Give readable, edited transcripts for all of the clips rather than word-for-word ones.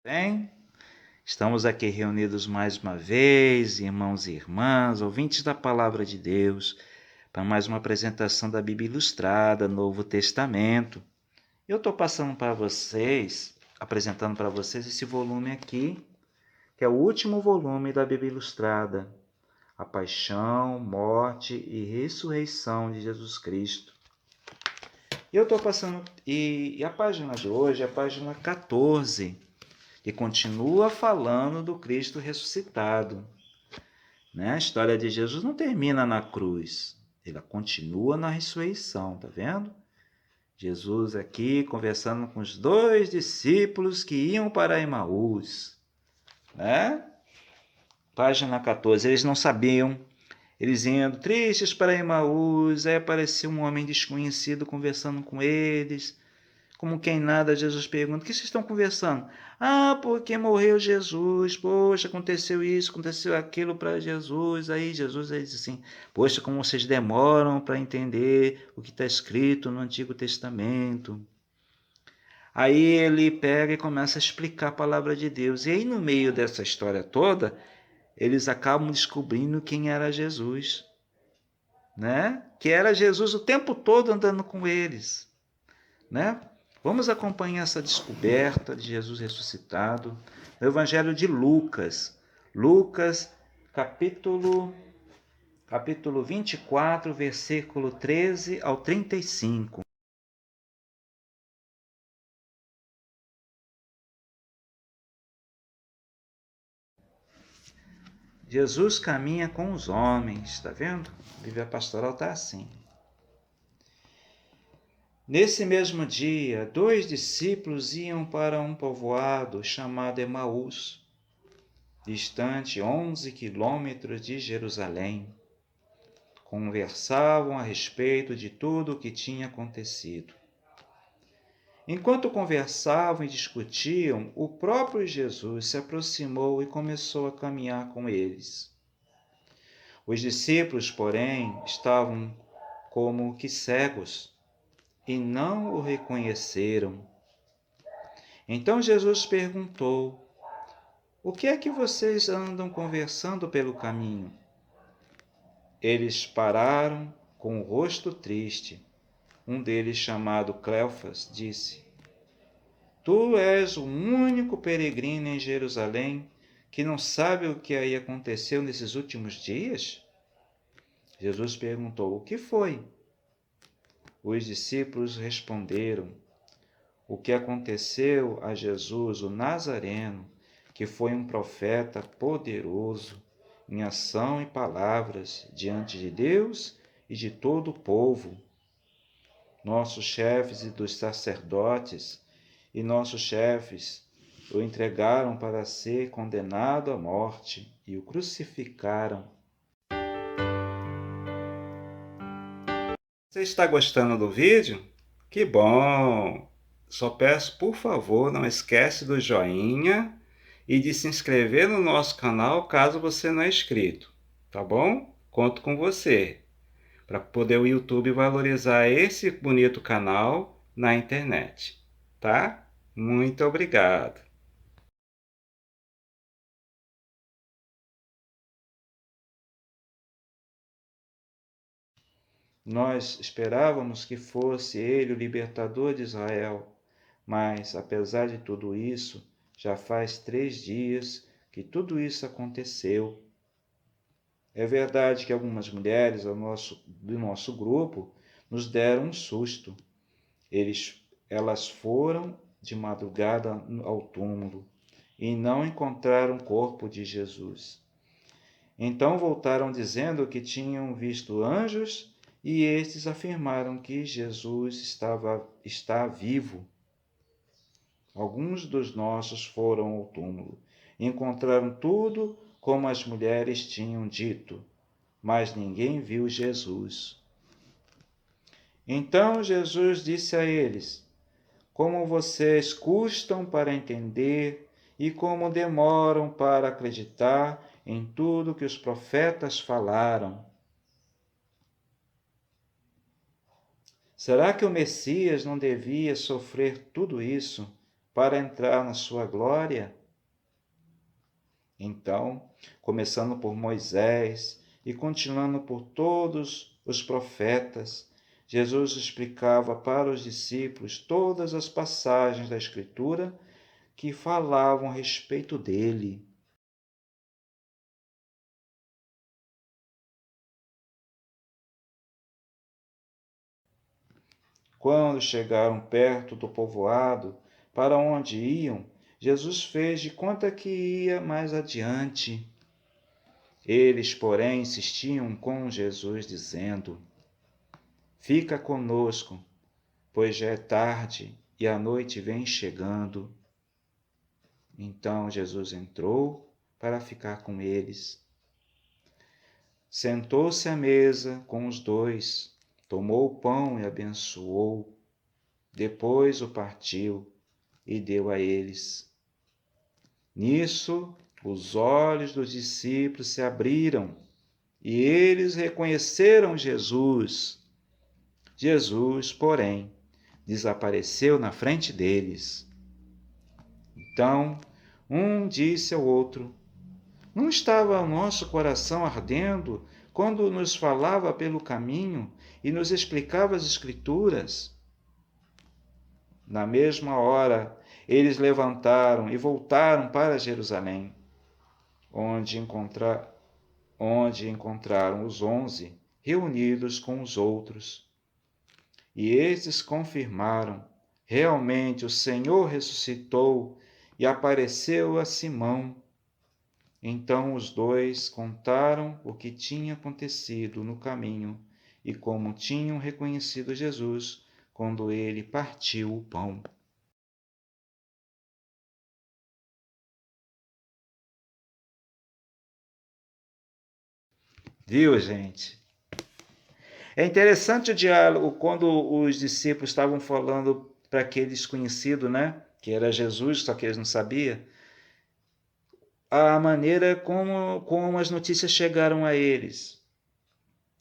Bem, estamos aqui reunidos mais uma vez, irmãos e irmãs, ouvintes da Palavra de Deus, para mais uma apresentação da Bíblia Ilustrada, Novo Testamento. Eu estou passando para vocês, apresentando para vocês esse volume aqui, que é o último volume da Bíblia Ilustrada, A Paixão, Morte e Ressurreição de Jesus Cristo. Eu estou passando, e a página de hoje é a página 14, que continua falando do Cristo ressuscitado. Né? A história de Jesus não termina na cruz, ela continua na ressurreição, tá vendo? Jesus aqui conversando com os dois discípulos que iam para Emaús. Né? Página 14, eles não sabiam, eles indo tristes para Emaús, aí apareceu um homem desconhecido conversando com eles. Como quem nada, Jesus pergunta: o que vocês estão conversando? Ah, porque morreu Jesus. Poxa, aconteceu isso, aconteceu aquilo para Jesus. Aí Jesus diz assim: poxa, como vocês demoram para entender o que está escrito no Antigo Testamento. Aí ele pega e começa a explicar a palavra de Deus. E aí, no meio dessa história toda, eles acabam descobrindo quem era Jesus. Né? Que era Jesus o tempo todo andando com eles. Né? Vamos acompanhar essa descoberta de Jesus ressuscitado no Evangelho de Lucas. Lucas, capítulo 24, versículo 13 ao 35. Jesus caminha com os homens, está vendo? A Bíblia Pastoral está assim. Nesse mesmo dia, 2 discípulos iam para um povoado chamado Emaús, distante 11 quilômetros de Jerusalém. Conversavam a respeito de tudo o que tinha acontecido. Enquanto conversavam e discutiam, o próprio Jesus se aproximou e começou a caminhar com eles. Os discípulos, porém, estavam como que cegos e não o reconheceram. Então Jesus perguntou: o que é que vocês andam conversando pelo caminho? Eles pararam com o rosto triste. Um deles, chamado Cleofas, disse: tu és o único peregrino em Jerusalém que não sabe o que aí aconteceu nesses últimos dias? Jesus perguntou: o que foi? Os discípulos responderam: o que aconteceu a Jesus, o Nazareno, que foi um profeta poderoso em ação e palavras diante de Deus e de todo o povo. Nossos chefes e dos sacerdotes e nossos chefes o entregaram para ser condenado à morte e o crucificaram. Você está gostando do vídeo? Que bom! Só peço, por favor, não esquece do joinha e de se inscrever no nosso canal caso você não é inscrito, tá bom? Conto com você para poder o YouTube valorizar esse bonito canal na internet, tá? Muito obrigado. Nós esperávamos que fosse ele o libertador de Israel, mas, apesar de tudo isso, já faz 3 dias que tudo isso aconteceu. É verdade que algumas mulheres do nosso grupo nos deram um susto. Elas foram de madrugada ao túmulo e não encontraram o corpo de Jesus. Então voltaram dizendo que tinham visto anjos e estes afirmaram que Jesus está vivo. Alguns dos nossos foram ao túmulo e encontraram tudo como as mulheres tinham dito, mas ninguém viu Jesus. Então Jesus disse a eles: como vocês custam para entender e como demoram para acreditar em tudo que os profetas falaram. Será que o Messias não devia sofrer tudo isso para entrar na sua glória? Então, começando por Moisés e continuando por todos os profetas, Jesus explicava para os discípulos todas as passagens da Escritura que falavam a respeito dele. Quando chegaram perto do povoado para onde iam, Jesus fez de conta que ia mais adiante. Eles, porém, insistiam com Jesus, dizendo: Fica conosco, pois já é tarde e a noite vem chegando. Então Jesus entrou para ficar com eles. Sentou-se à mesa com os dois, tomou o pão e abençoou. Depois o partiu e deu a eles. Nisso, os olhos dos discípulos se abriram e eles reconheceram Jesus. Jesus, porém, desapareceu na frente deles. Então, um disse ao outro: Não estava o nosso coração ardendo quando nos falava pelo caminho e nos explicava as Escrituras? Na mesma hora, eles levantaram e voltaram para Jerusalém, onde encontraram os 11 reunidos com os outros. E estes confirmaram: realmente o Senhor ressuscitou e apareceu a Simão. Então os dois contaram o que tinha acontecido no caminho e como tinham reconhecido Jesus quando ele partiu o pão. Viu, gente? É interessante o diálogo quando os discípulos estavam falando para aquele desconhecido, né? Que era Jesus, só que eles não sabiam. A maneira como as notícias chegaram a eles.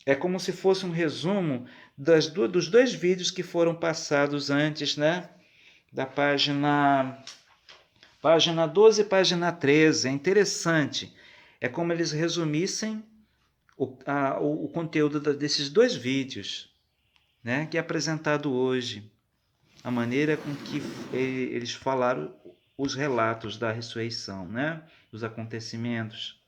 É como se fosse um resumo dos dois vídeos que foram passados antes, né? Da página 12 e página 13. É interessante. É como eles resumissem o conteúdo desses dois vídeos, né? Que é apresentado hoje. A maneira com que eles falaram os relatos da ressurreição, né? Os acontecimentos.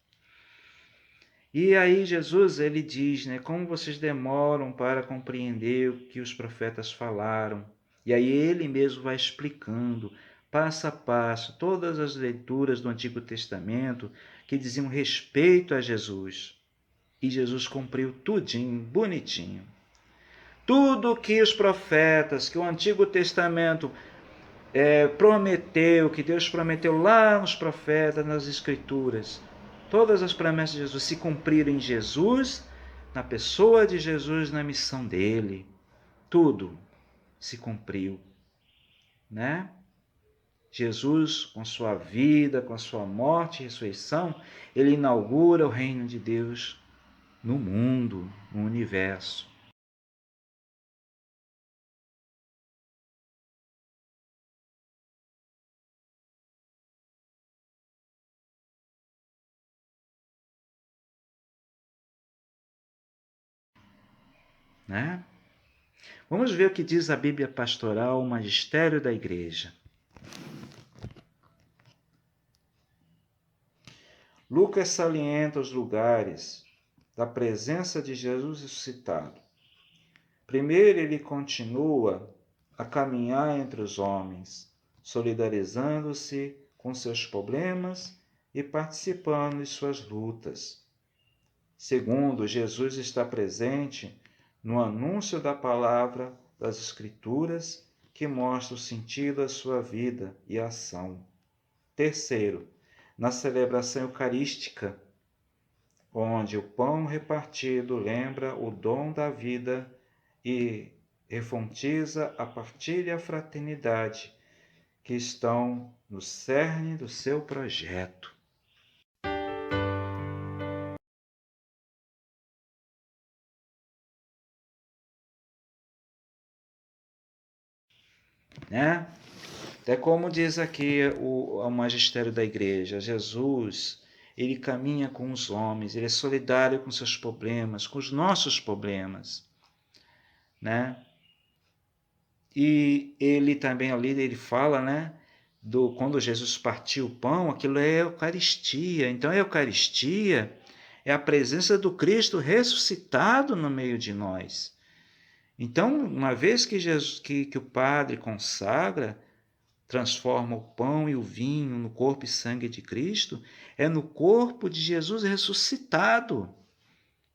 E aí Jesus, ele diz, né, como vocês demoram para compreender o que os profetas falaram. E aí ele mesmo vai explicando, passo a passo, todas as leituras do Antigo Testamento que diziam respeito a Jesus. E Jesus cumpriu tudinho, bonitinho. Tudo que os profetas, que o Antigo Testamento prometeu, que Deus prometeu lá nos profetas, nas Escrituras. Todas as promessas de Jesus se cumpriram em Jesus, na pessoa de Jesus, na missão dele. Tudo se cumpriu, né? Jesus, com sua vida, com sua morte e ressurreição, ele inaugura o reino de Deus no mundo, no universo. Né? Vamos ver o que diz a Bíblia Pastoral, o Magistério da Igreja. Lucas salienta os lugares da presença de Jesus ressuscitado. Primeiro, ele continua a caminhar entre os homens, solidarizando-se com seus problemas e participando de suas lutas. Segundo, Jesus está presente no anúncio da palavra das Escrituras, que mostra o sentido da sua vida e ação. Terceiro, na celebração eucarística, onde o pão repartido lembra o dom da vida e refontiza a partilha e a fraternidade que estão no cerne do seu projeto. Né? Até como diz aqui o magistério da igreja, Jesus, ele caminha com os homens, ele é solidário com seus problemas, com os nossos problemas, né? E ele também ali, ele fala, né? Quando Jesus partiu o pão, aquilo é a Eucaristia. Então, a Eucaristia é a presença do Cristo ressuscitado no meio de nós. Então, uma vez que o Padre consagra, transforma o pão e o vinho no corpo e sangue de Cristo, é no corpo de Jesus ressuscitado.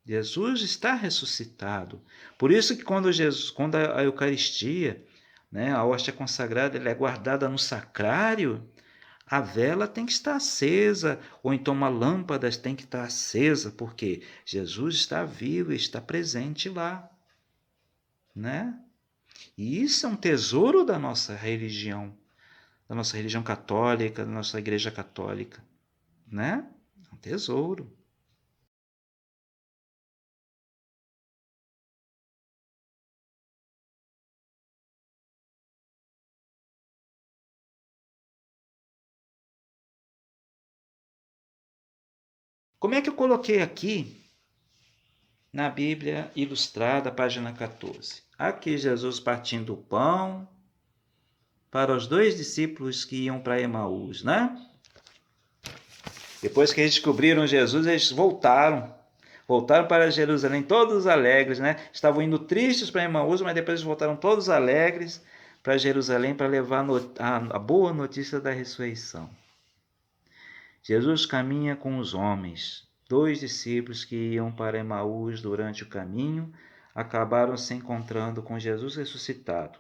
Jesus está ressuscitado. Por isso que quando a Eucaristia, né, a hóstia consagrada, ela é guardada no sacrário, a vela tem que estar acesa, ou então uma lâmpada tem que estar acesa, porque Jesus está vivo e está presente lá, né? E isso é um tesouro da nossa religião católica, da nossa igreja católica, né? É um tesouro. Como é que eu coloquei aqui na Bíblia Ilustrada, página 14? Aqui Jesus partindo o pão para os 2 discípulos que iam para Emaús, né? Depois que eles descobriram Jesus, eles voltaram para Jerusalém todos alegres, né? Estavam indo tristes para Emaús, mas depois eles voltaram todos alegres para Jerusalém para levar a boa notícia da ressurreição. Jesus caminha com os homens. 2 discípulos que iam para Emaús durante o caminho acabaram se encontrando com Jesus ressuscitado.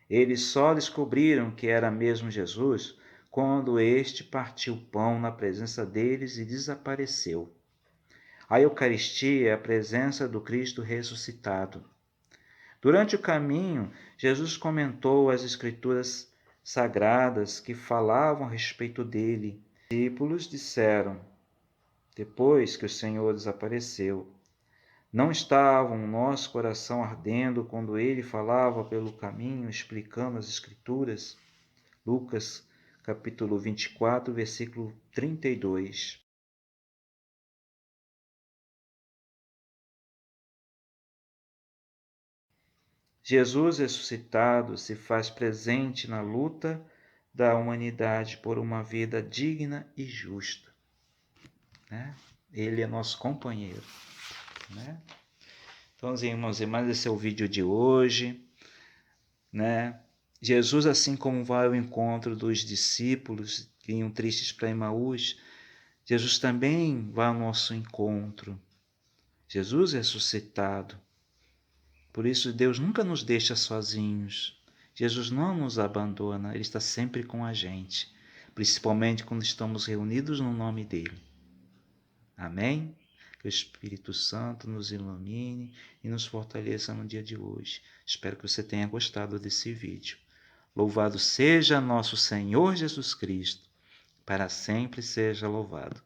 Eles só descobriram que era mesmo Jesus quando este partiu o pão na presença deles e desapareceu. A Eucaristia é a presença do Cristo ressuscitado. Durante o caminho, Jesus comentou as Escrituras sagradas que falavam a respeito dele. Os discípulos disseram, depois que o Senhor desapareceu, não estava o nosso coração ardendo quando ele falava pelo caminho, explicando as Escrituras? Lucas, capítulo 24, versículo 32. Jesus ressuscitado se faz presente na luta da humanidade por uma vida digna e justa, né? Ele é nosso companheiro, né? Então, irmãos e irmãs, esse é o vídeo de hoje, né? Jesus, assim como vai ao encontro dos discípulos que iam tristes para Emaús, Jesus também vai ao nosso encontro. Jesus ressuscitado. Por isso, Deus nunca nos deixa sozinhos. Jesus não nos abandona, Ele está sempre com a gente, principalmente quando estamos reunidos no nome dEle. Amém? Que o Espírito Santo nos ilumine e nos fortaleça no dia de hoje. Espero que você tenha gostado desse vídeo. Louvado seja nosso Senhor Jesus Cristo, para sempre seja louvado.